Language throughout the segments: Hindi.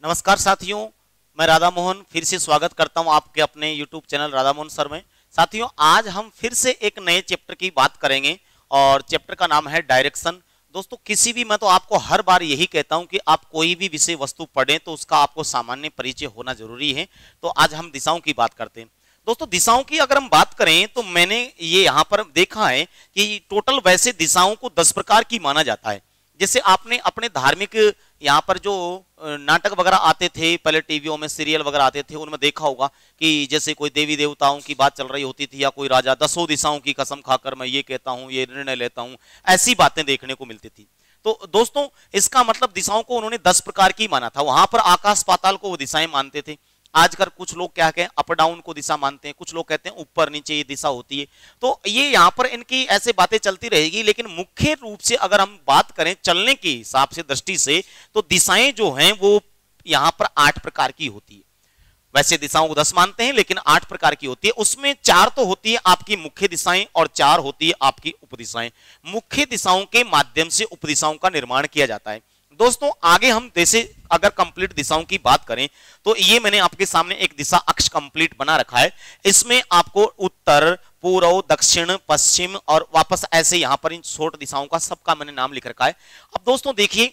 नमस्कार साथियों, मैं राधा मोहन फिर से स्वागत करता हूं आपके अपने YouTube channel Radha Mohan sir में। साथियों, आज हम फिर से एक नए चैप्टर की बात करेंगे और चैप्टर का नाम है डायरेक्शन। दोस्तों, मैं तो आपको हर बार यही कहता हूं कि आप कोई भी विषय वस्तु पढ़ें तो उसका आपको सामान्य परिचय होना जरूरी है। तो आज हम दिशाओं की बात करते हैं। दोस्तों, दिशाओं की अगर हम बात करें तो मैंने ये यहाँ पर देखा है कि टोटल वैसे दिशाओं को 10 प्रकार की माना जाता है। जैसे आपने अपने धार्मिक यहाँ पर जो नाटक वगैरह आते थे, पहले टीवियों में सीरियल वगैरह आते थे, उनमें देखा होगा कि जैसे कोई देवी देवताओं की बात चल रही होती थी या कोई राजा 10 दिशाओं की कसम खाकर मैं ये कहता हूँ, ये निर्णय लेता हूँ, ऐसी बातें देखने को मिलती थी। तो दोस्तों, इसका मतलब दिशाओं को उन्होंने 10 प्रकार की माना था। वहां पर आकाश पाताल को वो दिशाएं मानते थे। आजकल कुछ लोग क्या कहते हैं, अप डाउन को दिशा मानते हैं, कुछ लोग कहते हैं ऊपर नीचे ये दिशा होती है। तो ये यहाँ पर इनकी ऐसे बातें चलती रहेगी, लेकिन मुख्य रूप से अगर हम बात करें चलने के हिसाब से दृष्टि से, तो दिशाएं जो हैं वो यहाँ पर 8 प्रकार की होती है। वैसे दिशाओं को 10 मानते हैं, लेकिन 8 प्रकार की होती है। उसमें 4 तो होती है आपकी मुख्य दिशाएं और 4 होती है आपकी उपदिशाएं। मुख्य दिशाओं के माध्यम से उपदिशाओं का निर्माण किया जाता है। दोस्तों, आगे हम जैसे अगर कंप्लीट दिशाओं की बात करें तो ये मैंने आपके सामने एक दिशा अक्ष कंप्लीट बना रखा है। इसमें आपको उत्तर, पूर्व, दक्षिण, पश्चिम और वापस ऐसे यहां पर इन शॉर्ट दिशाओं का सबका मैंने नाम लिख रखा है। अब दोस्तों देखिए,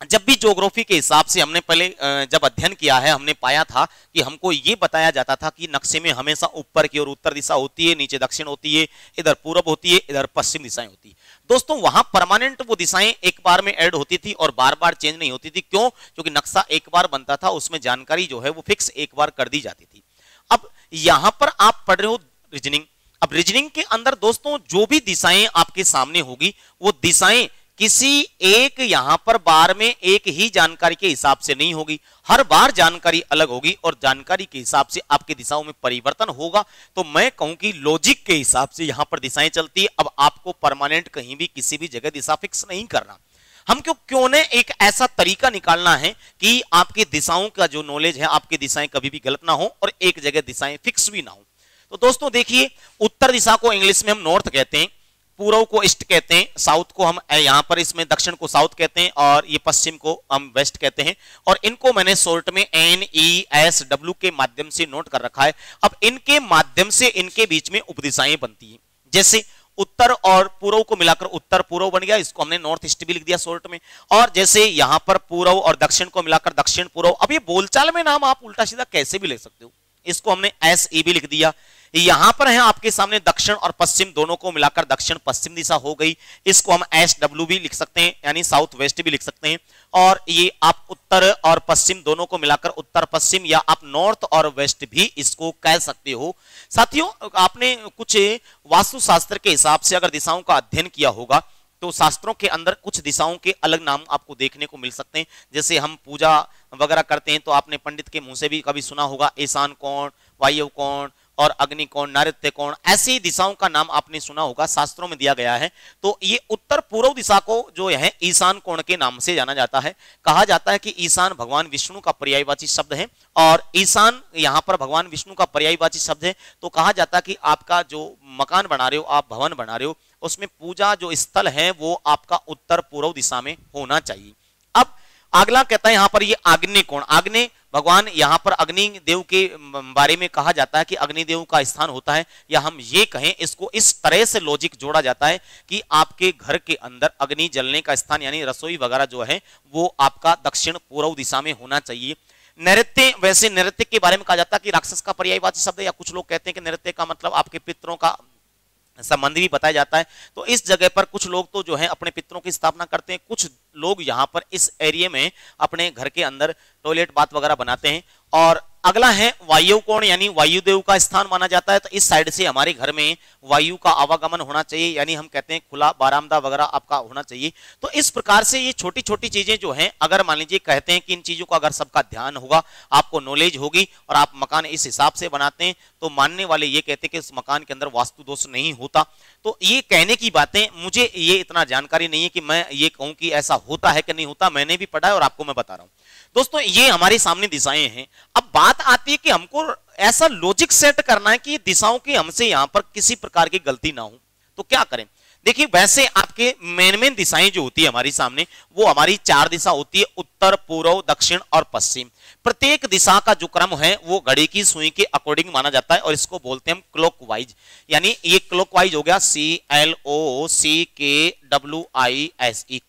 जब भी ज्योग्राफी के हिसाब से हमने पहले जब अध्ययन किया है, हमने पाया था कि हमको ये बताया जाता था कि नक्शे में हमेशा ऊपर की ओर उत्तर दिशा होती है, नीचे दक्षिण होती है, इधर पूर्व होती है, इधर पश्चिम दिशाएं होती है। दोस्तों, वहां परमानेंट वो दिशाएं एक बार में ऐड होती थी और बार बार चेंज नहीं होती थी। क्यों? क्योंकि नक्शा एक बार बनता था, उसमें जानकारी जो है वो फिक्स एक बार कर दी जाती थी। अब यहां पर आप पढ़ रहे हो रीजनिंग। अब रीजनिंग के अंदर दोस्तों जो भी दिशाएं आपके सामने होगी, वो दिशाएं किसी एक यहां पर बार में एक ही जानकारी के हिसाब से नहीं होगी। हर बार जानकारी अलग होगी और जानकारी के हिसाब से आपकी दिशाओं में परिवर्तन होगा। तो मैं कहूं कि लॉजिक के हिसाब से यहां पर दिशाएं चलती है। अब आपको परमानेंट कहीं भी किसी भी जगह दिशा फिक्स नहीं करना। हम क्यों ने एक ऐसा तरीका निकालना है कि आपकी दिशाओं का जो नॉलेज है, आपकी दिशाएं कभी भी गलत ना हो और एक जगह दिशाएं फिक्स भी ना हो। तो दोस्तों देखिए, उत्तर दिशा को इंग्लिश में हम नॉर्थ कहते हैं, पूर्व को ईस्ट कहते हैं, साउथ को हम यहां पर इसमें दक्षिण को साउथ कहते हैं और ये पश्चिम को हम वेस्ट कहते हैं। और इनको मैंने शॉर्ट में NESW के माध्यम से नोट कर रखा है। अब इनके माध्यम से इनके बीच में उपदिशाएं बनती हैं। जैसे उत्तर और पूर्व को मिलाकर उत्तर पूर्व बन गया, इसको हमने नॉर्थ ईस्ट भी लिख दिया शॉर्ट में। और जैसे यहां पर पूर्व और दक्षिण को मिलाकर दक्षिण पूर्व। अब ये बोलचाल में नाम आप उल्टा सीधा कैसे भी ले सकते हो, इसको हमने SE भी लिख दिया। यहां पर है आपके सामने दक्षिण और पश्चिम दोनों को मिलाकर दक्षिण पश्चिम दिशा हो गई, इसको हम SW भी लिख सकते हैं, यानी साउथ वेस्ट भी लिख सकते हैं। और ये आप उत्तर और पश्चिम दोनों को मिलाकर उत्तर पश्चिम या आप नॉर्थ और वेस्ट भी इसको कह सकते हो। साथियों, आपने कुछ वास्तुशास्त्र के हिसाब से अगर दिशाओं का अध्ययन किया होगा तो शास्त्रों के अंदर कुछ दिशाओं के अलग नाम आपको देखने को मिल सकते हैं। जैसे हम पूजा वगैरह करते हैं तो आपने पंडित के मुंह से भी कभी सुना होगा ईशान कोण, वायव्य कोण और अग्नि कोण, नैऋत्य कोण, ऐसी दिशाओं का नाम आपने सुना होगा, शास्त्रों में दिया गया है। तो ये उत्तर पूर्व दिशा को जो है ईशान कोण के नाम से जाना जाता है। कहा जाता है कि ईशान भगवान विष्णु का पर्यायवाची शब्द है और ईशान यहाँ पर भगवान विष्णु का पर्यायवाची शब्द है। तो कहा जाता है कि आपका जो मकान बना रहे हो, आप भवन बना रहे हो, उसमें पूजा जो स्थल है वो आपका उत्तर पूर्व दिशा में होना चाहिए। अब अगला कहता है यहाँ पर ये आग्नेय कोण। आग्नेय भगवान यहाँ पर अग्नि देव के बारे में कहा जाता है कि अग्निदेव का स्थान होता है, या हम ये कहें इसको इस तरह से लॉजिक जोड़ा जाता है कि आपके घर के अंदर अग्नि जलने का स्थान यानी रसोई वगैरह जो है वो आपका दक्षिण पूर्व दिशा में होना चाहिए। नैऋत्य, वैसे नैऋत्य के बारे में कहा जाता है कि राक्षस का पर्यायवाची शब्द है, या कुछ लोग कहते हैं कि नैऋत्य का मतलब आपके पितरों का संबंध भी बताया जाता है। तो इस जगह पर कुछ लोग तो जो है अपने पितरों की स्थापना करते हैं, कुछ लोग यहाँ पर इस एरिया में अपने घर के अंदर टॉयलेट बाथ वगैरह बनाते हैं। और अगला है वायु कोण, यानी वायुदेव का स्थान माना जाता है। तो इस साइड से हमारे घर में वायु का आवागमन होना चाहिए, यानी हम कहते हैं खुला बारामदा वगैरह आपका होना चाहिए। तो इस प्रकार से ये छोटी छोटी चीजें जो हैं, अगर मान लीजिए कहते हैं कि इन चीजों का अगर सबका ध्यान होगा, आपको नॉलेज होगी और आप मकान इस हिसाब से बनाते हैं, तो मानने वाले ये कहते हैं कि इस मकान के अंदर वास्तु दोष नहीं होता। तो ये कहने की बातें, मुझे ये इतना जानकारी नहीं है कि मैं ये कहूं कि ऐसा होता है कि नहीं होता। मैंने भी पढ़ा है और आपको मैं बता रहा हूं। दोस्तों, ये हमारे सामने दिशाएं हैं। अब बात आती है कि हमको ऐसा लॉजिक सेट करना है कि दिशाओं की हमसे यहां पर किसी प्रकार की गलती ना हो। तो क्या करें? देखिए वैसे आपके मेन दिशाएं जो होती है हमारी सामने, वो हमारी 4 दिशा होती है, उत्तर, पूर्व, दक्षिण और पश्चिम। प्रत्येक दिशा का जो क्रम है वो घड़ी की सुई के अकॉर्डिंग माना जाता है और इसको बोलते हैं हम क्लॉकवाइज। यानी ये क्लॉकवाइज हो गया, CLOCKWISE,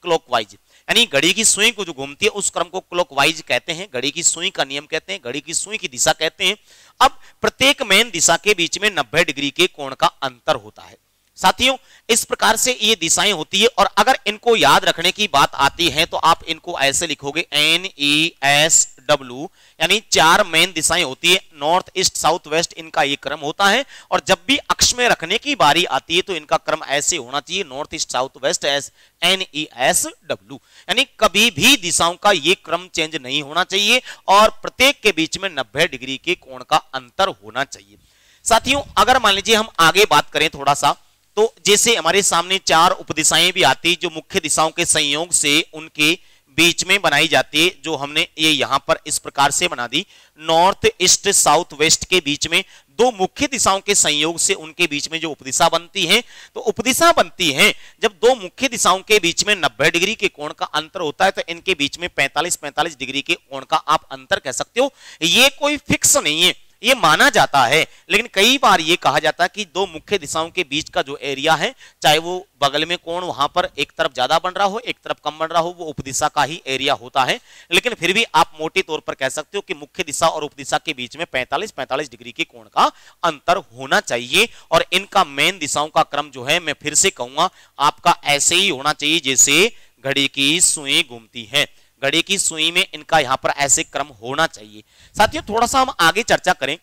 क्लॉकवाइज। यानी घड़ी की सुई को जो घूमती है उस क्रम को क्लॉकवाइज कहते हैं, घड़ी की सुई का नियम कहते हैं, घड़ी की सुई की दिशा कहते हैं। अब प्रत्येक मेन दिशा के बीच में 90 डिग्री के कोण का अंतर होता है। साथियों इस प्रकार से ये दिशाएं होती है और अगर इनको याद रखने की बात आती है तो आप इनको ऐसे लिखोगे NESW, यानी 4 मेन दिशाएं होती है, नॉर्थ, ईस्ट, साउथ, वेस्ट, इनका ये क्रम होता है। और जब भी अक्ष में रखने की बारी आती है तो इनका क्रम ऐसे होना चाहिए, north, east, south, west, as NESW, यानी कभी भी दिशाओं का ये क्रम चेंज नहीं होना चाहिए और प्रत्येक के बीच में 90 डिग्री के कोण का अंतर होना चाहिए। साथियों अगर मान लीजिए हम आगे बात करें थोड़ा सा, तो जैसे हमारे सामने 4 उपदिशाएं भी आती जो मुख्य दिशाओं के संयोग से उनके बीच में बनाई जाती है, जो हमने ये यहां पर इस प्रकार से बना दी। नॉर्थ, ईस्ट, साउथ, वेस्ट के बीच में 2 मुख्य दिशाओं के संयोग से उनके बीच में जो उपदिशा बनती है, तो उपदिशा बनती है जब 2 मुख्य दिशाओं के बीच में 90 डिग्री के कोण का अंतर होता है, तो इनके बीच में 45-45 डिग्री के कोण का आप अंतर कह सकते हो। ये कोई फिक्स नहीं है, ये माना जाता है, लेकिन कई बार ये कहा जाता है कि 2 मुख्य दिशाओं के बीच का जो एरिया है, चाहे वो बगल में कोण वहां पर एक तरफ ज्यादा बन रहा हो एक तरफ कम बन रहा हो, वो उपदिशा का ही एरिया होता है। लेकिन फिर भी आप मोटे तौर पर कह सकते हो कि मुख्य दिशा और उपदिशा के बीच में 45-45 डिग्री के कोण का अंतर होना चाहिए और इनका मेन दिशाओं का क्रम जो है, मैं फिर से कहूंगा, आपका ऐसे ही होना चाहिए जैसे घड़ी की सुई घूमती है। घड़ी की सुई में इनका यहां पर ऐसे क्रम होना चाहिए। साथियों थोड़ा सा हम आगे चर्चा करें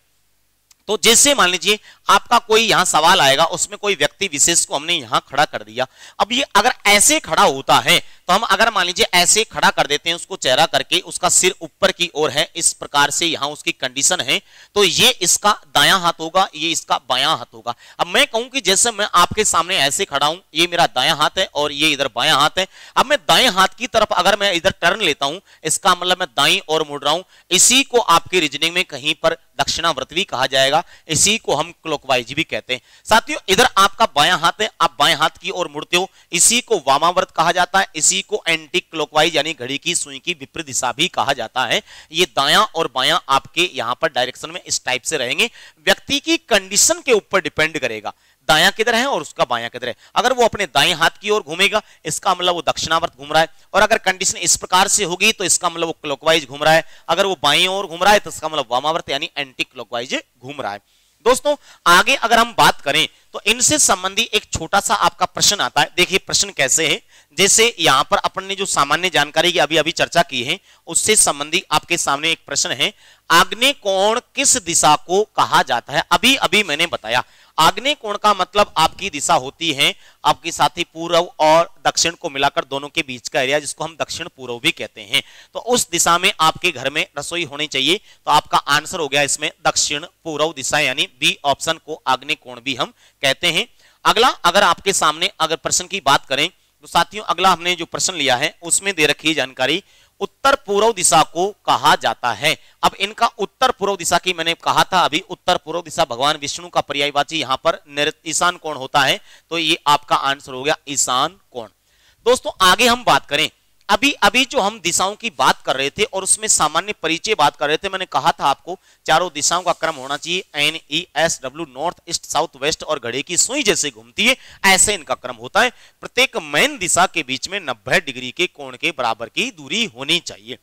तो जैसे मान लीजिए आपका कोई यहां सवाल आएगा, उसमें कोई व्यक्ति विशेष को हमने यहां खड़ा कर दिया। अब ये अगर ऐसे खड़ा होता है तो हम अगर मान लीजिए ऐसे खड़ा कर देते हैं उसको चेहरा करके, उसका सिर ऊपर की ओर है, इस प्रकार से यहां उसकी कंडीशन है, तो ये इसका दायां हाथ होगा, ये इसका बायां हाथ होगा। अब मैं कहूं कि जैसे मैं आपके सामने ऐसे खड़ा हूं, ये मेरा दायां हाथ है और ये इधर बायां हाथ है। अब मैं दाएं हाथ की तरफ अगर मैं इधर टर्न लेता हूं, इसका मतलब मैं दाईं ओर मुड़ रहा हूं। इसी को आपकी रीजनिंग में कहीं पर दक्षिणावर्त भी कहा जाएगा, इसी को हम क्लॉकवाइज भी कहते हैं। साथियों इधर आपका बायां हाथ है, आप बाएं हाथ की ओर मुड़ते हो, इसी को वामावर्त कहा जाता है, इसी को एंटी क्लॉकवाइज यानी घड़ी की सुई की विपरीत दिशा भी कहा जाता है। ये दायां और बायां आपके यहां पर डायरेक्शन में इस टाइप से रहेंगे, व्यक्ति की कंडीशन के ऊपर डिपेंड करेगा दायां किधर है और उसका बायां किधर है। अगर वो अपने दाएं हाथ की ओर घूमेगा, इसका मतलब वो दक्षिणावर्त घूम रहा है, और अगर कंडीशन इस प्रकार से होगी तो इसका मतलब वो क्लॉकवाइज घूम रहा है। अगर वो बाईं ओर घूम रहा है तो इसका मतलब वामावर्त यानी एंटी क्लॉकवाइज घूम रहा है। दोस्तों आगे अगर हम बात करें तो इनसे संबंधी एक छोटा सा आपका प्रश्न आता है। देखिए प्रश्न कैसे है, जैसे यहां पर अपन ने जो सामान्य जानकारी की अभी अभी चर्चा की है उससे संबंधी आपके सामने एक प्रश्न है, आग्नेय कोण किस दिशा को कहा जाता है। अभी अभी मैंने बताया आग्नेय कोण का मतलब आपकी दिशा होती है आपके साथी पूर्व और दक्षिण को मिलाकर दोनों के बीच का एरिया, जिसको हम दक्षिण पूर्व भी कहते हैं। तो उस दिशा में आपके घर में रसोई होनी चाहिए, तो आपका आंसर हो गया इसमें दक्षिण पूर्व दिशा, यानी बी ऑप्शन को आग्नेय कोण भी हम कहते हैं। अगला अगर आपके सामने अगर प्रश्न की बात करें तो साथियों अगला हमने जो प्रश्न लिया है उसमें दे रखी जानकारी उत्तर पूर्व दिशा को कहा जाता है। अब इनका उत्तर पूर्व दिशा की मैंने कहा था अभी, उत्तर पूर्व दिशा भगवान विष्णु का पर्यायवाची यहां पर ईशान कोण होता है, तो ये आपका आंसर हो गया ईशान कोण। दोस्तों आगे हम बात करें, अभी अभी जो हम दिशाओं की बात कर रहे थे और उसमें सामान्य परिचय बात कर रहे थे, मैंने कहा था आपको चारों दिशाओं का क्रम होना चाहिए NESW, north, east, south, west, और घड़ी की सुई जैसे घूमती है ऐसे इनका क्रम होता है। प्रत्येक मेन दिशा के बीच में 90 डिग्री के कोण के बराबर की दूरी होनी चाहिए।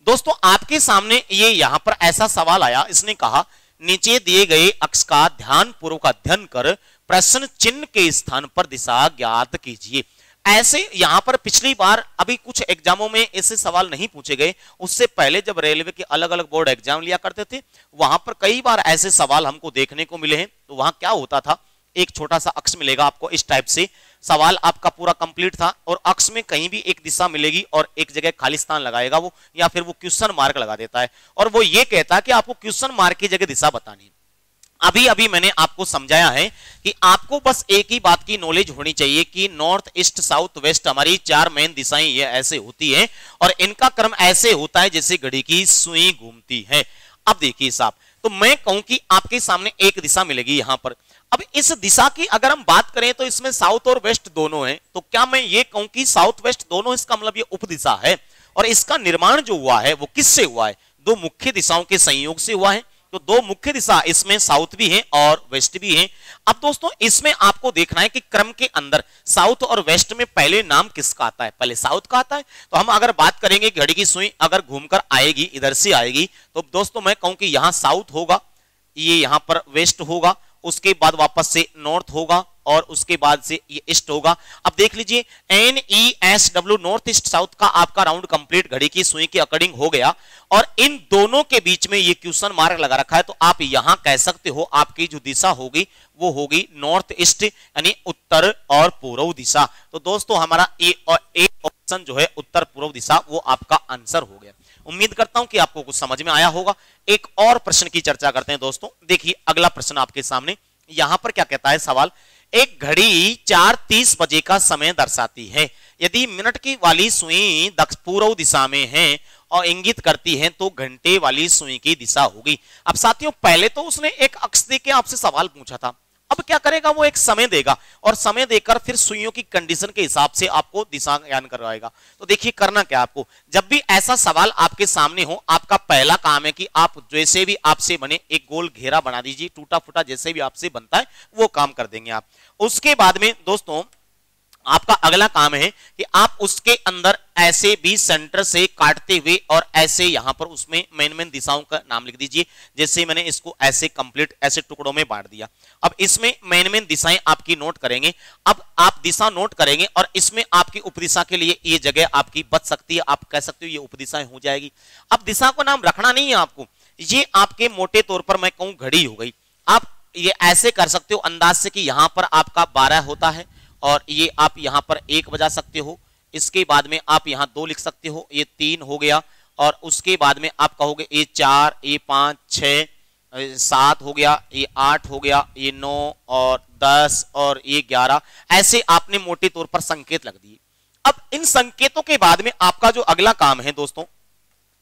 दोस्तों आपके सामने ये यहां पर ऐसा सवाल आया, इसने कहा नीचे दिए गए अक्ष का ध्यान पूर्वक अध्ययन कर प्रश्न चिन्ह के स्थान पर दिशा ज्ञात कीजिए। ऐसे यहां पर पिछली बार अभी कुछ एग्जामों में ऐसे सवाल नहीं पूछे गए, उससे पहले जब रेलवे के अलग अलग बोर्ड एग्जाम लिया करते थे वहां पर कई बार ऐसे सवाल हमको देखने को मिले हैं। तो वहां क्या होता था, एक छोटा सा अक्ष मिलेगा आपको इस टाइप से, सवाल आपका पूरा कंप्लीट था और अक्ष में कहीं भी एक दिशा मिलेगी और एक जगह खाली स्थान लगाएगा वो, या फिर वो क्वेश्चन मार्क लगा देता है और वो ये कहता है कि आपको क्वेश्चन मार्क की जगह दिशा बतानी है। अभी अभी मैंने आपको समझाया है कि आपको बस एक ही बात की नॉलेज होनी चाहिए कि नॉर्थ, ईस्ट, साउथ, वेस्ट हमारी 4 मेन दिशाएं ये ऐसे होती है और इनका क्रम ऐसे होता है जैसे घड़ी की सुई घूमती है। अब देखिए साहब तो मैं कहूं कि आपके सामने एक दिशा मिलेगी यहां पर। अब इस दिशा की अगर हम बात करें तो इसमें साउथ और वेस्ट दोनों हैं, तो क्या मैं ये कहूं कि साउथ वेस्ट दोनों, इसका मतलब ये उपदिशा है। और इसका निर्माण जो हुआ है वो किससे हुआ है? दो मुख्य दिशाओं के संयोग से हुआ है। तो दो मुख्य दिशा, इसमें साउथ भी है और वेस्ट भी है। अब दोस्तों इसमें आपको देखना है कि क्रम के अंदर साउथ और वेस्ट में पहले नाम किसका आता है? पहले साउथ का आता है। तो हम अगर बात करेंगे घड़ी की सुई अगर घूमकर आएगी, इधर से आएगी, तो दोस्तों मैं कहूं कि यहां साउथ होगा, ये यहां पर वेस्ट होगा, उसके बाद वापस से नॉर्थ होगा और उसके बाद से ये ईस्ट होगा। अब देख लीजिए NESW, नॉर्थ ईस्ट साउथ का आपका राउंड कंप्लीट घड़ी की सुई के अकॉर्डिंग हो गया। और इन दोनों के बीच में ये क्वेश्चन मार्क लगा रखा है, तो आप यहां कह सकते हो आपकी जो दिशा होगी वो होगी नॉर्थ ईस्ट, यानी उत्तर और पूर्व दिशा। तो दोस्तों हमारा ए ऑप्शन जो है उत्तर पूर्व दिशा, वो आपका आंसर हो गया। उम्मीद करता हूं कि आपको कुछ समझ में आया होगा। एक और प्रश्न की चर्चा करते हैं दोस्तों। देखिए अगला प्रश्न आपके सामने, यहां पर क्या कहता है सवाल, एक घड़ी 4:30 बजे का समय दर्शाती है। यदि मिनट की वाली सुई पूर्व दिशा में है और इंगित करती है तो घंटे वाली सुई की दिशा होगी। अब साथियों पहले तो उसने एक अक्ष देके आपसे सवाल पूछा था, अब क्या करेगा वो एक समय देगा और समय देकर फिर सुइयों की कंडीशन के हिसाब से आपको दिशा ज्ञान करवाएगा। तो देखिए करना क्या आपको, जब भी ऐसा सवाल आपके सामने हो, आपका पहला काम है कि आप जैसे भी आपसे बने एक गोल घेरा बना दीजिए, टूटा फूटा जैसे भी आपसे बनता है वो काम कर देंगे आप। उसके बाद में दोस्तों आपका अगला काम है कि आप उसके अंदर ऐसे भी सेंटर से काटते हुए और ऐसे यहां पर उसमें मेन दिशाओं का नाम लिख दीजिए। जैसे मैंने इसको ऐसे कंप्लीट ऐसे टुकड़ों में बांट दिया। अब इसमें मेन दिशाएं आपकी नोट करेंगे। अब आप दिशा नोट करेंगे और इसमें आपकी उपदिशा के लिए ये जगह आपकी बच सकती है, आप कह सकते हो ये उपदिशाएं हो जाएगी। अब दिशा को नाम रखना नहीं है आपको, ये आपके मोटे तौर पर मैं कहूं घड़ी हो गई। आप ये ऐसे कर सकते हो अंदाज से कि यहां पर आपका 12 होता है और ये आप यहां पर 1 बजा सकते हो। इसके बाद में आप यहां 2 लिख सकते हो, ये 3 हो गया। और उसके बाद में आप कहोगे ये 4, ये 5, 6, 7 हो गया, ये 8 हो गया, ये 9 और 10 और ये 11। ऐसे आपने मोटे तौर पर संकेत लग दिए। अब इन संकेतों के बाद में आपका जो अगला काम है दोस्तों,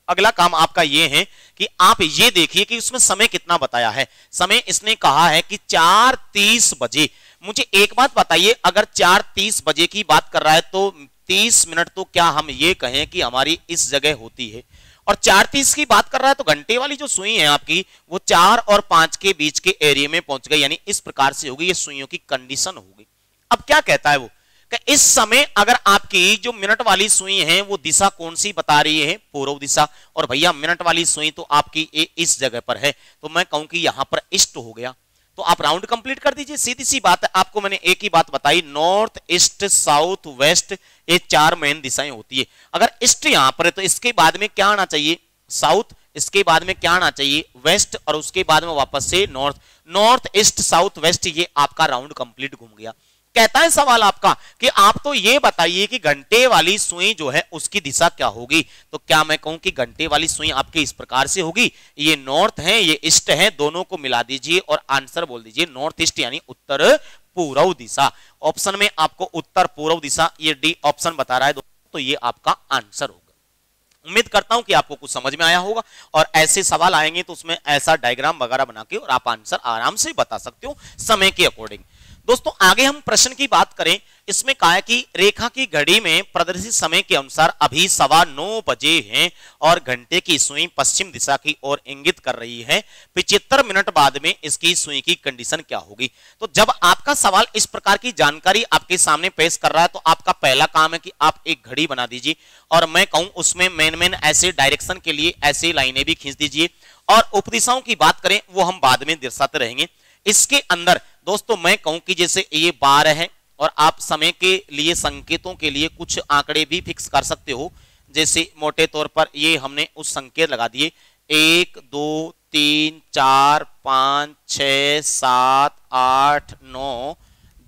अगला काम आपका ये है कि आप ये देखिए कि उसमें समय कितना बताया है। समय इसने कहा है कि 4:30 बजे। मुझे एक बात बताइए, अगर 4:30 बजे की बात कर रहा है तो 30 मिनट तो क्या हम ये कहें कि हमारी इस जगह होती है, और 4:30 की बात कर रहा है तो घंटे वाली जो सुई है आपकी वो 4 और 5 के बीच के एरिया में पहुंच गई, यानी इस प्रकार से होगी, ये सुइयों की कंडीशन होगी। अब क्या कहता है वो कि इस समय अगर आपकी जो मिनट वाली सुई है वो दिशा कौन सी बता रही है? पूर्व दिशा। और भैया मिनट वाली सुई तो आपकी इस जगह पर है, तो मैं कहूं कि यहां पर ईस्ट हो गया। तो आप राउंड कंप्लीट कर दीजिए, सीधी सी बात है। आपको मैंने एक ही बात बताई, नॉर्थ ईस्ट साउथ वेस्ट, ये 4 मेन दिशाएं होती है। अगर ईस्ट यहां पर है तो इसके बाद में क्या आना चाहिए? साउथ। इसके बाद में क्या आना चाहिए? वेस्ट। और उसके बाद में वापस से north. North east south west, ये आपका राउंड कंप्लीट घूम गया। कहता है सवाल आपका कि आप तो ये बताइए कि घंटे वाली सुई जो है उसकी दिशा क्या होगी। तो क्या मैं कहूं कि घंटे वाली सुई आपकी इस प्रकार से होगी, ये नॉर्थ है ये ईस्ट है, दोनों को मिला दीजिए और आंसर बोल दीजिए नॉर्थ ईस्ट, यानी उत्तर पूर्व दिशा। ऑप्शन में आपको उत्तर पूर्व दिशा ये डी ऑप्शन बता रहा है दोस्तों, तो ये आपका आंसर होगा। उम्मीद करता हूं कि आपको कुछ समझ में आया होगा और ऐसे सवाल आएंगे तो उसमें ऐसा डायग्राम वगैरह बना के और आप आंसर आराम से बता सकते हो समय के अकॉर्डिंग। दोस्तों आगे हम प्रश्न की बात करें, इसमें कहा है कि रेखा की घड़ी में प्रदर्शित समय के अनुसार अभी 9:15 बजे हैं और घंटे की सुई पश्चिम दिशा की ओर इंगित कर रही है। 75 मिनट बाद में इसकी सुई की कंडीशन क्या होगी? तो जब आपका सवाल इस प्रकार की जानकारी आपके सामने पेश कर रहा है तो आपका पहला काम है कि आप एक घड़ी बना दीजिए और मैं कहूं उसमें मेन ऐसे डायरेक्शन के लिए ऐसे लाइनें भी खींच दीजिए। और उपदिशाओं की बात करें वो हम बाद में दर्शाते रहेंगे। इसके अंदर दोस्तों मैं कहूं कि जैसे ये 12 है और आप समय के लिए संकेतों के लिए कुछ आंकड़े भी फिक्स कर सकते हो। जैसे मोटे तौर पर ये हमने उस संकेत लगा दिए 1 2 3 4 5 6 7 8 9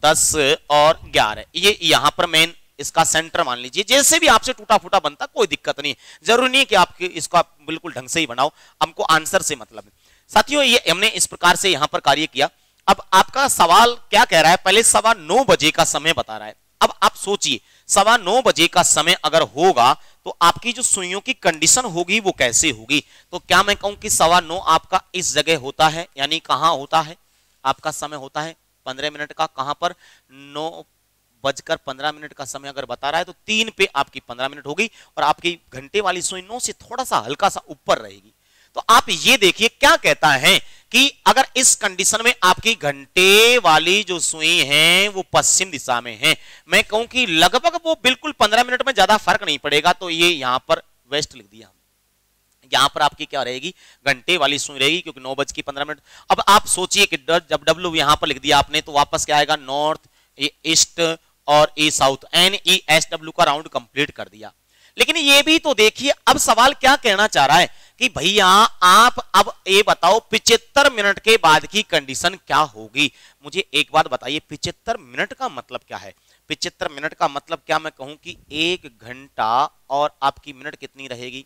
10 और 11, ये यहां पर मेन इसका सेंटर मान लीजिए। जैसे भी आपसे टूटा फूटा बनता कोई दिक्कत नहीं, जरूरी नहीं है कि आपके इसको आप बिल्कुल ढंग से ही बनाओ, हमको आंसर से मतलब है। साथियों ये हमने इस प्रकार से यहां पर कार्य किया। अब आपका सवाल क्या कह रहा है? पहले 9:15 बजे का समय बता रहा है। अब आप सोचिए 9:15 बजे का समय अगर होगा तो आपकी जो सुइयों की कंडीशन होगी वो कैसे होगी? तो क्या मैं कहूं कि 9:15 आपका इस जगह होता है, यानी कहां होता है आपका समय होता है 15 मिनट का, कहां पर 9:15 का समय अगर बता रहा है तो 3 पे आपकी 15 मिनट होगी और आपकी घंटे वाली सुई 9 से थोड़ा सा हल्का सा ऊपर रहेगी। तो आप ये देखिए क्या कहता है कि अगर इस कंडीशन में आपकी घंटे वाली जो सुई है वो पश्चिम दिशा में है, मैं कहूं कि लगभग वो बिल्कुल 15 मिनट में ज्यादा फर्क नहीं पड़ेगा, तो ये यहां पर वेस्ट लिख दिया। यहां पर आपकी क्या रहेगी, घंटे वाली सुई रहेगी, क्योंकि 9:15। अब आप सोचिए कि जब डब्ल्यू यहां पर लिख दिया आपने तो वापस क्या आएगा, नॉर्थ, ईस्ट और ई साउथ, NESW का राउंड कंप्लीट कर दिया। लेकिन ये भी तो देखिए, अब सवाल क्या कहना चाह रहा है कि भैया आप अब ये बताओ 75 मिनट के बाद की कंडीशन क्या होगी। मुझे एक बात बताइए, 75 मिनट का मतलब क्या है? 75 मिनट का मतलब क्या मैं कहूं कि 1 घंटा और आपकी मिनट कितनी रहेगी,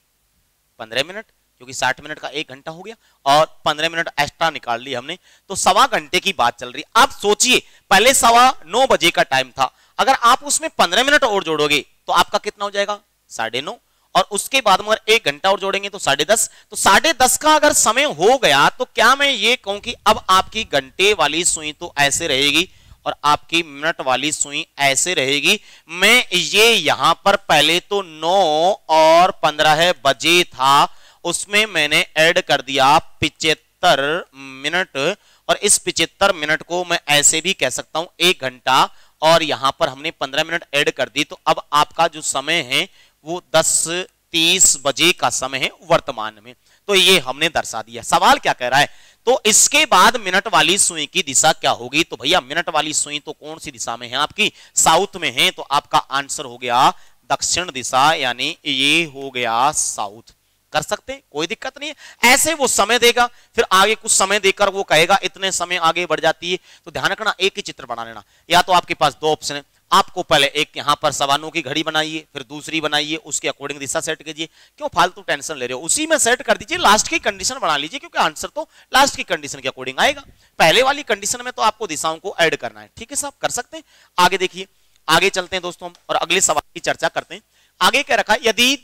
15 मिनट, क्योंकि 60 मिनट का 1 घंटा हो गया और 15 मिनट एक्स्ट्रा निकाल लिया हमने, तो 1.25 घंटे की बात चल रही है। आप सोचिए, पहले 9:15 बजे का टाइम था, अगर आप उसमें 15 मिनट और जोड़ोगे तो आपका कितना हो जाएगा, 9:30, और उसके बाद में अगर 1 घंटा और जोड़ेंगे तो 10:30। तो 10:30 का अगर समय हो गया तो क्या मैं ये कहूं कि अब आपकी घंटे वाली सुई तो ऐसे रहेगी और आपकी मिनट वाली सुई ऐसे रहेगी। मैं ये यहां पर पहले तो 9:15 बजे था, उसमें मैंने ऐड कर दिया 75 मिनट, और इस 75 मिनट को मैं ऐसे भी कह सकता हूं 1 घंटा, और यहां पर हमने 15 मिनट ऐड कर दी, तो अब आपका जो समय है वो 10:30 बजे का समय है वर्तमान में। तो ये हमने दर्शा दिया। सवाल क्या कह रहा है, तो इसके बाद मिनट वाली सुई की दिशा क्या होगी? तो भैया मिनट वाली सुई तो कौन सी दिशा में है, आपकी साउथ में है, तो आपका आंसर हो गया दक्षिण दिशा, यानी ये हो गया साउथ। कर सकते हैं, कोई दिक्कत नहीं है। ऐसे वो समय देगा, फिर आगे कुछ समय देकर वो कहेगा इतने समय आगे बढ़ जाती है, तो ध्यान रखना एक ही चित्र बना लेना। या तो आपके पास 2 ऑप्शन है, आपको पहले एक यहां पर 9:15 की घड़ी बनाइए, फिर दूसरी बनाइए, उसके अकॉर्डिंग दिशा सेट कीजिए। क्यों फालतू टेंशन ले रहे हो, उसी में सेट कर दीजिए, लास्ट की कंडीशन बना लीजिए, क्योंकि आंसर तो लास्ट की कंडीशन के अकॉर्डिंग आएगा। पहले वाली कंडीशन में तो आपको दिशाओं को ऐड करना है। ठीक है साहब, कर सकते हैं। आगे देखिए, आगे चलते हैं दोस्तों और अगले सवाल की चर्चा करते हैं। आगे क्या रखा है, यदि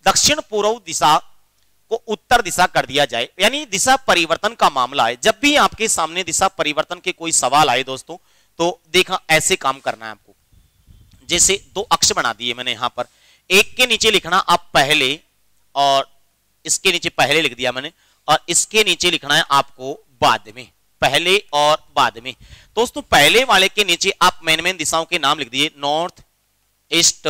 दक्षिण पूर्व दिशा को उत्तर दिशा कर दिया जाए, यानी दिशा परिवर्तन का मामला है। जब भी आपके सामने दिशा परिवर्तन के कोई सवाल आए दोस्तों, तो देखा ऐसे काम करना है आपको। जैसे 2 अक्ष बना दिए मैंने यहां पर, एक के नीचे लिखना आप पहले, और इसके नीचे पहले लिख दिया मैंने, और इसके नीचे लिखना है आपको बाद में, पहले और बाद में। दोस्तों पहले वाले के नीचे आप मेन दिशाओं के नाम लिख दिए, नॉर्थ, ईस्ट,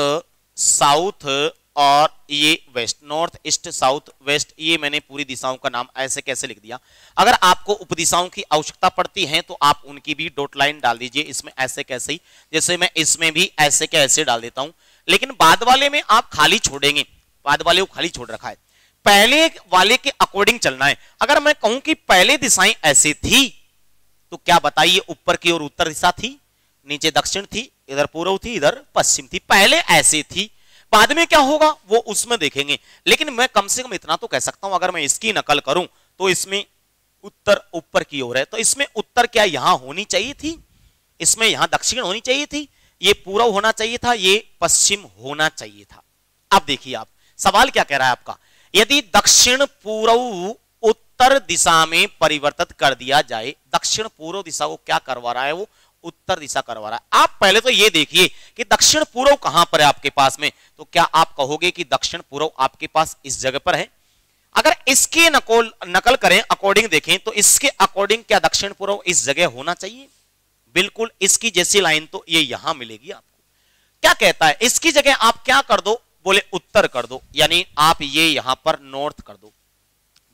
साउथ और ये west. North, east, south, west, ये मैंने पूरी दिशाओं का नाम ऐसे कैसे लिख दिया। अगर आपको उपदिशाओं की आवश्यकता पड़ती है तो आप उनकी भी डॉट लाइन डाल दीजिए इसमें, ऐसे कैसे ही, जैसे मैं इसमें भी ऐसे कैसे डाल देता हूं। लेकिन बाद वाले में आप खाली छोड़ेंगे, बाद वाले को खाली छोड़ रखा है, पहले वाले के अकॉर्डिंग चलना है। अगर मैं कहूं कि पहले दिशाएं ऐसे थी, तो क्या बताइए, ऊपर की ओर उत्तर दिशा थी, नीचे दक्षिण थी, इधर पूर्व थी, इधर पश्चिम थी। पहले ऐसे थी, बाद में क्या होगा वो उसमें देखेंगे। लेकिन मैं कम से कम इतना तो कह सकता हूं, अगर मैं इसकी नकल करूं तो इसमें उत्तर ऊपर की ओर है, तो इसमें उत्तर क्या यहां होनी चाहिए थी, इसमें यहां दक्षिण होनी चाहिए थी, ये पूर्व होना चाहिए था, ये पश्चिम होना चाहिए था। अब देखिए आप, सवाल क्या कह रहा है आपका, यदि दक्षिण पूर्व उत्तर दिशा में परिवर्तित कर दिया जाए, दक्षिण पूर्व दिशा को क्या करवा रहा है, वो उत्तर दिशा करवा रहा है। आप पहले तो ये देखिए कि दक्षिण पूर्व कहां पर है आपके पास में, तो क्या आप कहोगे कि दक्षिण पूर्व आपके पास इस जगह पर है। अगर इसके नकल करें, अकॉर्डिंग देखें, तो इसके अकॉर्डिंग क्या दक्षिण पूर्व इस जगह होना चाहिए, बिल्कुल इसकी जैसी लाइन तो ये यहां मिलेगी आपको। क्या कहता है, इसकी जगह आप क्या कर दो, बोले उत्तर कर दो, यानी आप ये यहां पर नॉर्थ कर दो।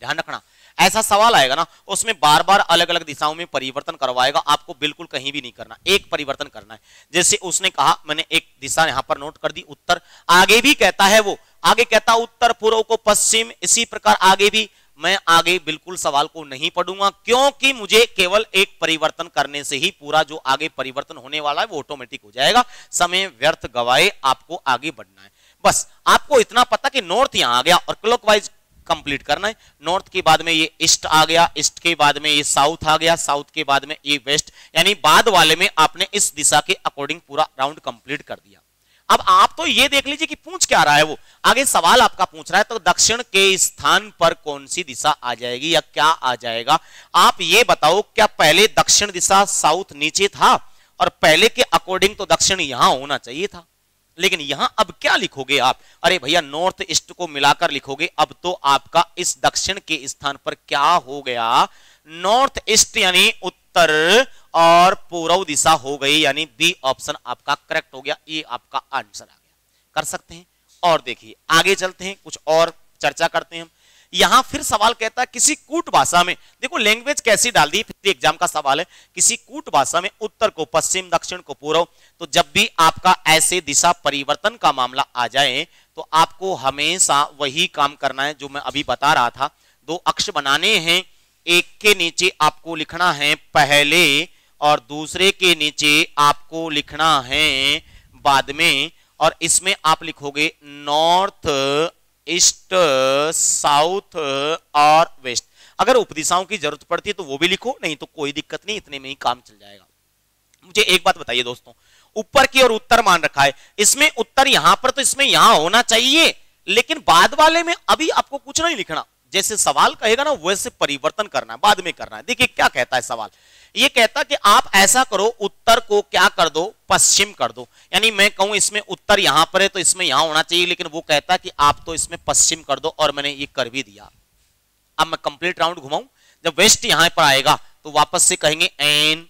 ध्यान रखना, ऐसा सवाल आएगा ना, उसमें बार बार अलग अलग दिशाओं में परिवर्तन करवाएगा, आपको बिल्कुल कहीं भी नहीं करना, एक परिवर्तन करना है। जैसे उसने कहा, मैंने एक दिशा यहां पर नोट कर दी, उत्तर। आगे भी कहता है वो, आगे कहता उत्तर पूर्व को पश्चिम, इसी प्रकार आगे भी। मैं आगे बिल्कुल सवाल को नहीं पढ़ूंगा, क्योंकि मुझे केवल एक परिवर्तन करने से ही पूरा जो आगे परिवर्तन होने वाला है वो ऑटोमेटिक हो जाएगा। समय व्यर्थ गवाए आपको आगे बढ़ना है। बस आपको इतना पता कि नॉर्थ यहां आ गया और क्लॉकवाइज कंप्लीट करना है। नॉर्थ के बाद में ये ईस्ट आ गया, ईस्ट के बाद में ये साउथ आ गया, साउथ के बाद में ये वेस्ट, यानी बाद वाले में आपने इस दिशा के अकॉर्डिंग पूरा राउंड कंप्लीट कर दिया। अब आप तो ये देख लीजिए कि पूछ क्या रहा है वो, आगे सवाल आपका पूछ रहा है तो दक्षिण के स्थान पर कौन सी दिशा आ जाएगी या क्या आ जाएगा। आप ये बताओ, क्या पहले दक्षिण दिशा साउथ नीचे था और पहले के अकॉर्डिंग तो दक्षिण यहां होना चाहिए था, लेकिन यहां अब क्या लिखोगे आप? अरे भैया नॉर्थ ईस्ट को मिलाकर लिखोगे। अब तो आपका इस दक्षिण के स्थान पर क्या हो गया, नॉर्थ ईस्ट यानी उत्तर और पूर्व दिशा हो गई, यानी बी ऑप्शन आपका करेक्ट हो गया। ये आपका आंसर आ गया, कर सकते हैं। और देखिए आगे चलते हैं, कुछ और चर्चा करते हैं हम। यहां फिर सवाल कहता है किसी कूट भाषा में, देखो लैंग्वेज कैसी डाल दी, फिर एग्जाम का सवाल है, किसी कूट भाषा में उत्तर को पश्चिम दक्षिण को पूर्व। तो जब भी आपका ऐसे दिशा परिवर्तन का मामला आ जाए तो आपको हमेशा वही काम करना है जो मैं अभी बता रहा था। दो अक्ष बनाने हैं, एक के नीचे आपको लिखना है पहले और दूसरे के नीचे आपको लिखना है बाद में, और इसमें आप लिखोगे नॉर्थ ईस्ट साउथ और वेस्ट। अगर उपदिशाओं की जरूरत पड़ती है तो वो भी लिखो, नहीं तो कोई दिक्कत नहीं, इतने में ही काम चल जाएगा। मुझे एक बात बताइए दोस्तों, ऊपर की ओर उत्तर मान रखा है, इसमें उत्तर यहां पर तो इसमें यहां होना चाहिए, लेकिन बाद वाले में अभी आपको कुछ नहीं लिखना, जैसे सवाल कहेगा ना वैसे परिवर्तन करना है, बाद में करना है। देखिए क्या कहता है सवाल, ये कहता कि आप ऐसा करो, उत्तर को क्या कर दो, पश्चिम कर दो। यानी मैं कहूं इसमें उत्तर यहां पर है तो इसमें यहां होना चाहिए, लेकिन वो कहता कि आप तो इसमें पश्चिम कर दो, और मैंने ये कर भी दिया। अब मैं कंप्लीट राउंड घुमाऊं, जब वेस्ट यहां पर आएगा तो वापस से कहेंगे एन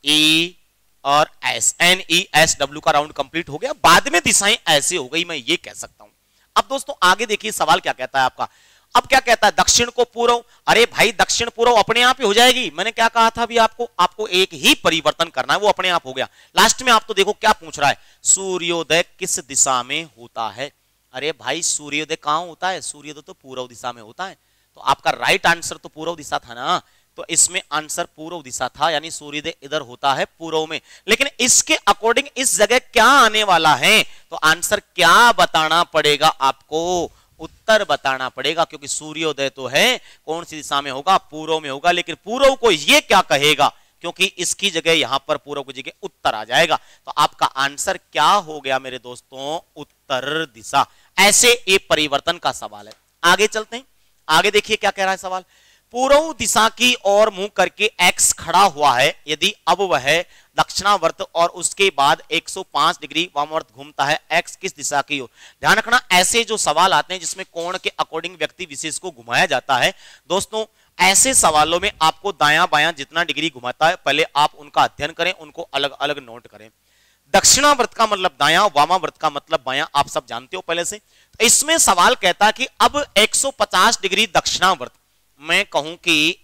ई और S, N E S W का राउंड कंप्लीट हो गया, बाद में दिशाएं ऐसे हो गई, मैं ये कह सकता हूं। अब दोस्तों आगे देखिए सवाल क्या कहता है आपका। अब क्या कहता है, दक्षिण को पूर्व। अरे भाई दक्षिण पूर्व अपने आप ही हो जाएगी, मैंने क्या कहा था अभी आपको एक ही परिवर्तन करना है, वो अपने आप हो गया। लास्ट में आप तो देखो क्या पूछ रहा है, सूर्योदय किस दिशा में होता है। अरे भाई सूर्योदय कहां होता है, सूर्योदय तो पूर्व दिशा में होता है, तो आपका राइट आंसर तो पूर्व दिशा था ना, तो इसमें आंसर पूर्व दिशा था, यानी सूर्योदय इधर होता है पूर्व में। लेकिन इसके अकॉर्डिंग इस जगह क्या आने वाला है, तो आंसर क्या बताना पड़ेगा आपको, उत्तर बताना पड़ेगा, क्योंकि सूर्योदय तो है कौन सी दिशा में होगा, पूर्व में होगा। लेकिन पूर्व को ये क्या कहेगा, क्योंकि इसकी जगह यहां पर पूर्व की जगह उत्तर आ जाएगा, तो आपका आंसर क्या हो गया मेरे दोस्तों, उत्तर दिशा। ऐसे ये परिवर्तन का सवाल है। आगे चलते हैं, आगे देखिए क्या कह रहा है सवाल, पूर्व दिशा की ओर मुंह करके एक्स खड़ा हुआ है, यदि अब वह दक्षिणावर्त और उसके बाद 105 डिग्री वामावर्त घूमता है, एक्स किस दिशा की ओर। ध्यान रखना ऐसे जो सवाल आते हैं जिसमें कोण के अकॉर्डिंग व्यक्ति विशेष को घुमाया जाता है, दोस्तों ऐसे सवालों में आपको दायां बायां जितना डिग्री घुमाता है पहले आप उनका अध्ययन करें, उनको अलग अलग नोट करें। दक्षिणावर्त का मतलब दायां, वामावर्त का मतलब बायां, आप सब जानते हो पहले से। तो इसमें सवाल कहता है कि अब 150 डिग्री दक्षिणावर्त, मैं कहूं कि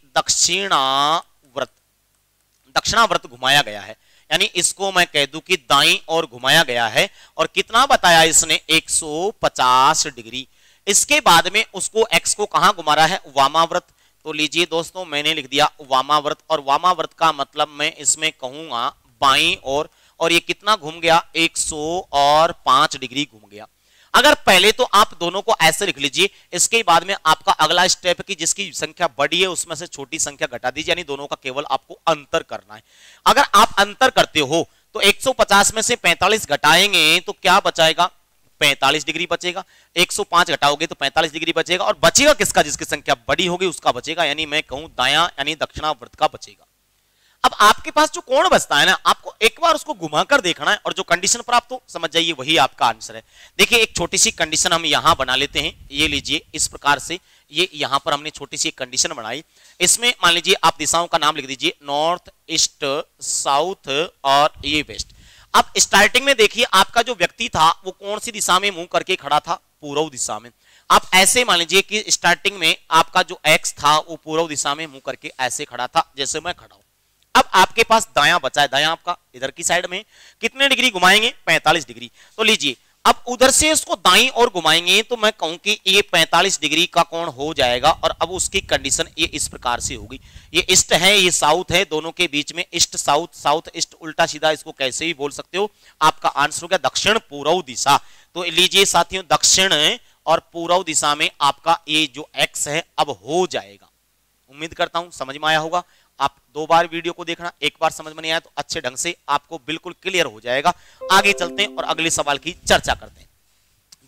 दक्षिणावर्त घुमाया गया है, यानी इसको मैं कह दूं कि दाईं ओर घुमाया गया है, और कितना बताया इसने, 150 डिग्री। इसके बाद में उसको एक्स को कहां घुमा रहा है, वामावर्त। तो लीजिए दोस्तों मैंने लिख दिया वामावर्त, और वामावर्त का मतलब मैं इसमें कहूंगा बाईं ओर, और ये कितना घूम गया, 105 डिग्री घूम गया। अगर पहले तो आप दोनों को ऐसे लिख लीजिए, इसके बाद में आपका अगला स्टेप की जिसकी संख्या बड़ी है उसमें से छोटी संख्या घटा दीजिए, यानी दोनों का केवल आपको अंतर करना है। अगर आप अंतर करते हो तो 150 में से 45 घटाएंगे तो क्या बचाएगा, 45 डिग्री बचेगा। 105 घटाओगे तो 45 डिग्री बचेगा, और बचेगा किसका, जिसकी संख्या बड़ी होगी उसका बचेगा, यानी मैं कहूं दायां यानी दक्षिणावर्त का बचेगा। अब आपके पास जो कोण बचता है ना, आपको एक बार उसको घुमाकर देखना है, और जो कंडीशन प्राप्त हो समझ जाइए वही आपका आंसर है। देखिए एक छोटी सी कंडीशन हम यहां बना लेते हैं, ये लीजिए इस प्रकार से, ये यहां पर हमने छोटी सी कंडीशन बनाई। इसमें मान लीजिए आप दिशाओं का नाम लिख दीजिए, नॉर्थ ईस्ट साउथ और ये वेस्ट। अब स्टार्टिंग में देखिए आपका जो व्यक्ति था वो कौन सी दिशा में मुंह करके खड़ा था, पूर्व दिशा में। आप ऐसे मान लीजिए कि स्टार्टिंग में आपका जो एक्स था वो पूर्व दिशा में मुंह करके ऐसे खड़ा था, जैसे मैं खड़ा हूं। अब आपके पास दायां बचा है, दायां आपका इधर की साइड में कितने डिग्री घुमाएंगे, 45 डिग्री। तो लीजिए अब उधर से इसको दाईं ओर घुमाएंगे तो मैं कहूं कि ये 45 डिग्री का कोण हो जाएगा, और अब उसकी कंडीशन ये इस प्रकार से होगी, ये ईस्ट है ये साउथ है, दोनों के बीच में ईस्ट साउथ, साउथ ईस्ट, उल्टा सीधा इसको कैसे भी बोल सकते हो। आपका आंसर हो गया दक्षिण पूर्व दिशा। तो लीजिए साथियों दक्षिण और पूर्व दिशा में आपका ये जो एक्स है अब हो जाएगा। उम्मीद करता हूं समझ में आया होगा। आप 2 बार वीडियो को देखना, एक बार समझ में नहीं आया तो अच्छे ढंग से आपको बिल्कुल क्लियर हो जाएगा। आगे चलते हैं और अगले सवाल की चर्चा करते हैं।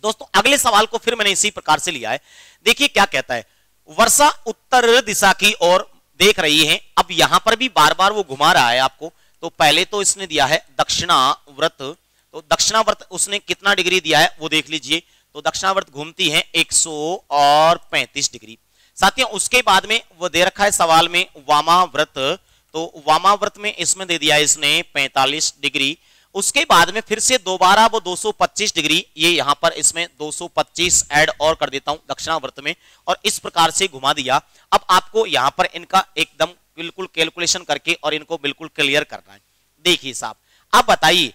दोस्तों अगले सवाल को फिर मैंने इसी प्रकार से लिया है। देखिए क्या कहता है, वर्षा उत्तर दिशा की ओर देख रही है। अब यहां पर भी बार बार वो घुमा रहा है आपको। तो पहले तो इसने दिया है दक्षिणावर्त, तो दक्षिणावर्त उसने कितना डिग्री दिया है वो देख लीजिए। तो दक्षिणावर्त घूमती है 135 डिग्री। साथियों उसके बाद में वो दे रखा है सवाल में वामाव्रत, तो वामाव्रत में इसमें दे दिया है इसने 45 डिग्री। उसके बाद में फिर से दोबारा वो 225 डिग्री, ये यहां पर इसमें 225 ऐड और कर देता हूं दक्षिणावर्त में, और इस प्रकार से घुमा दिया। अब आपको यहां पर इनका एकदम बिल्कुल कैलकुलेशन करके और इनको बिल्कुल क्लियर करना है। देखिए साहब अब बताइए,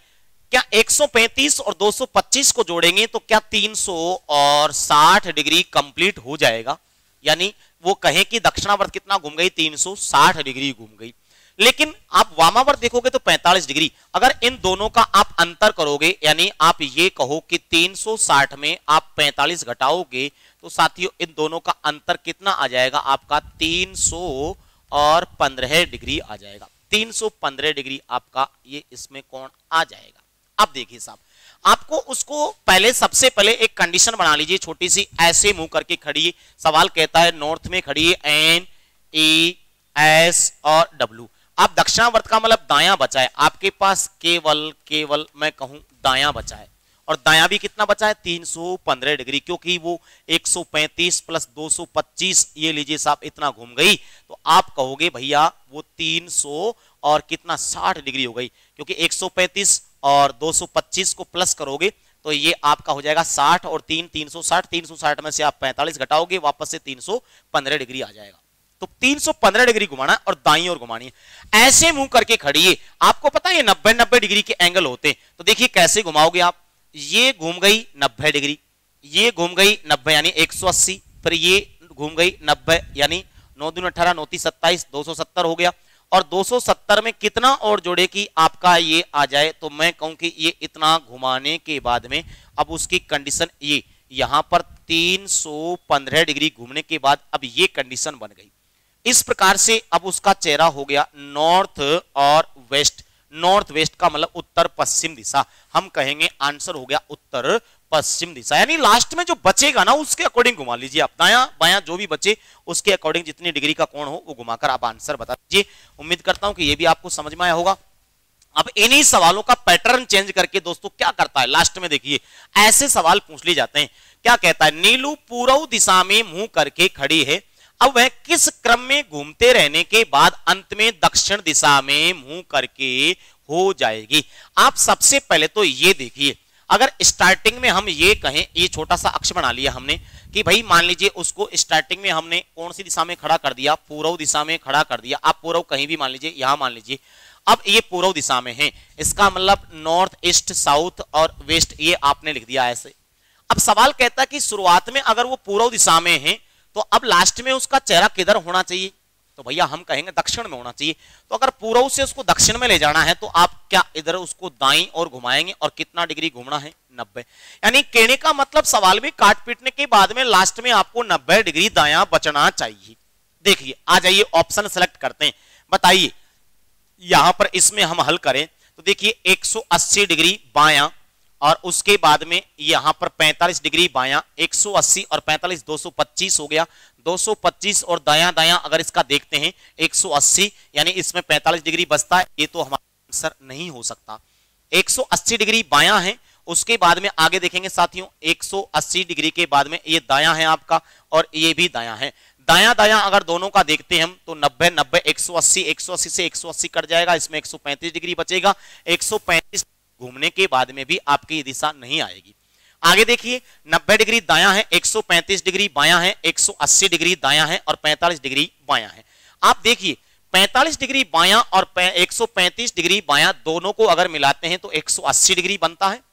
क्या 135 और 225 को जोड़ेंगे तो क्या 360 डिग्री कंप्लीट हो जाएगा? यानी वो कहें कि दक्षिणावर्त कितना घूम गई, 360 डिग्री घूम गई। लेकिन आप वामावर्त देखोगे तो 45 डिग्री। अगर इन दोनों का आप अंतर करोगे, यानी आप ये कहो कि 360 में आप 45 घटाओगे, तो साथियों इन दोनों का अंतर कितना आ जाएगा आपका, 315 डिग्री आ जाएगा। 315 डिग्री आपका ये इसमें कोण आ जाएगा। अब देखिए साहब, आपको उसको पहले सबसे पहले एक कंडीशन बना लीजिए छोटी सी, ऐसे मुंह करके खड़ी है। सवाल कहता है नॉर्थ में खड़ी है एन ई एस और डब्ल्यू। आप दक्षिणावर्त का मतलब दायां बचा है आपके पास, केवल मैं कहूं दायां बचा है, और दायां भी कितना बचा है, 315 डिग्री, क्योंकि वो 135 प्लस 225 ये लीजिए साहब इतना घूम गई। तो आप कहोगे भैया वो 300 और कितना 60 डिग्री हो गई, क्योंकि 135 और 225 को प्लस करोगे तो ये आपका हो जाएगा 60 और 360, 360 में से आप 45 घटाओगे, वापस से 315 डिग्री आ जाएगा। तो 315 डिग्री घुमाना है और दाईं ओर घुमानी है। ऐसे मुंह करके खड़ी है। आपको पता है 90 डिग्री के एंगल होते हैं, तो देखिए कैसे घुमाओगे आप। ये घूम गई 90 डिग्री, ये घूम गई 90 यानी 180, फिर ये घूम गई 90 यानी 9 दूनी 18, 9 तीन 27, 270 हो गया। और 270 में कितना और जोड़े कि आपका ये आ जाए, तो मैं कहूं कि ये इतना घुमाने के बाद में अब उसकी कंडीशन ये यहां पर 315 डिग्री घूमने के बाद अब ये कंडीशन बन गई। इस प्रकार से अब उसका चेहरा हो गया नॉर्थ और वेस्ट। नॉर्थ वेस्ट का मतलब उत्तर पश्चिम दिशा, हम कहेंगे आंसर हो गया उत्तर पश्चिम दिशा। यानी लास्ट में जो बचेगा ना उसके अकॉर्डिंग घुमा लीजिए आप, दायां बायां जो भी बचे उसके अकॉर्डिंग जितनी डिग्री का कोण हो वो घुमाकर आप आंसर बता दीजिए। उम्मीद करता हूं कि ये भी आपको समझ में आया होगा। अब इन्हीं सवालों का पैटर्न चेंज करके दोस्तों क्या करता है, लास्ट में देखिए ऐसे सवाल पूछ लिए जाते हैं। क्या कहता है, नीलू पूर्व दिशा में मुंह करके खड़ी है। अब वह किस क्रम में घूमते रहने के बाद अंत में दक्षिण दिशा में मुंह करके हो जाएगी। आप सबसे पहले तो ये देखिए, अगर स्टार्टिंग में हम ये कहें, ये छोटा सा अक्ष बना लिया हमने कि भाई मान लीजिए उसको स्टार्टिंग में हमने कौन सी दिशा में खड़ा कर दिया, पूर्व दिशा में खड़ा कर दिया। आप पूर्व कहीं भी मान लीजिए, यहां मान लीजिए। अब ये पूर्व दिशा में है, इसका मतलब नॉर्थ ईस्ट साउथ और वेस्ट ये आपने लिख दिया ऐसे। अब सवाल कहता है कि शुरुआत में अगर वो पूर्व दिशा में है तो अब लास्ट में उसका चेहरा किधर होना चाहिए, तो भैया हम कहेंगे दक्षिण में होना चाहिए। तो अगर पूर्व से उसको दक्षिण में ले जाना है तो आप क्या इधर उसको दाईं ओर घुमाएंगे, और कितना डिग्री घूमना है, 90। यानी कहने का मतलब सवाल में काट पीटने के बाद में लास्ट में आपको 90 डिग्री दायां बचना चाहिए। देखिए आ जाइए ऑप्शन सेलेक्ट करते हैं, बताइए यहां पर इसमें हम हल करें तो देखिए 180 डिग्री बायां, और उसके बाद में यहां पर 45 डिग्री बायां, 180 और 45 225 हो गया। 225 और दायां दायां अगर इसका देखते हैं 180, यानी इसमें 45 डिग्री बचता है, ये तो हमारा आंसर नहीं हो सकता। 180 डिग्री बायां है, उसके बाद में आगे देखेंगे साथियों 180 डिग्री के बाद में ये दायां है आपका और ये भी दायां है। दायां दायां अगर दोनों का देखते हैं हम तो 90 90 180, 180 से 180 कट जाएगा, इसमें 135 डिग्री बचेगा। 135 घूमने के बाद में भी आपकी दिशा नहीं आएगी। आगे देखिए 90 डिग्री दायां है, 135 डिग्री बायां है, 180 डिग्री दायां है और 45 डिग्री बायां है। आप देखिए 45 डिग्री बायां और 135 डिग्री बायां दोनों को अगर मिलाते हैं तो 180 डिग्री बनता है।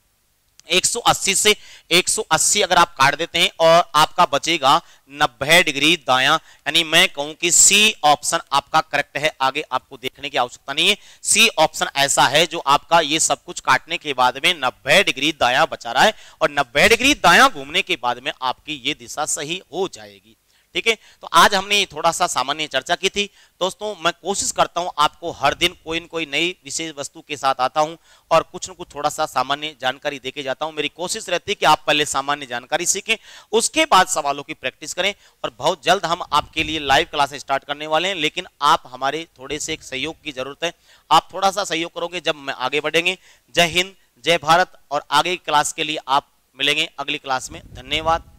180 से 180 अगर आप काट देते हैं और आपका बचेगा 90 डिग्री दायां, यानी मैं कहूं कि सी ऑप्शन आपका करेक्ट है। आगे आपको देखने की आवश्यकता नहीं है, सी ऑप्शन ऐसा है जो आपका ये सब कुछ काटने के बाद में 90 डिग्री दायां बचा रहा है, और 90 डिग्री दायां घूमने के बाद में आपकी ये दिशा सही हो जाएगी। ठीक है। तो आज हमने थोड़ा सा सामान्य चर्चा की थी। दोस्तों मैं कोशिश करता हूं आपको हर दिन कोई न कोई नई विशेष वस्तु के साथ आता हूं और कुछ न कुछ थोड़ा सा सामान्य जानकारी देके जाता हूं। मेरी कोशिश रहती है कि आप पहले सामान्य जानकारी सीखें, उसके बाद सवालों की प्रैक्टिस करें। और बहुत जल्द हम आपके लिए लाइव क्लास स्टार्ट करने वाले हैं, लेकिन आप हमारे थोड़े से एक सहयोग की जरूरत है। आप थोड़ा सा सहयोग करोगे जब मैं आगे बढ़ेंगे। जय हिंद, जय भारत। और आगे की क्लास के लिए आप मिलेंगे अगली क्लास में। धन्यवाद।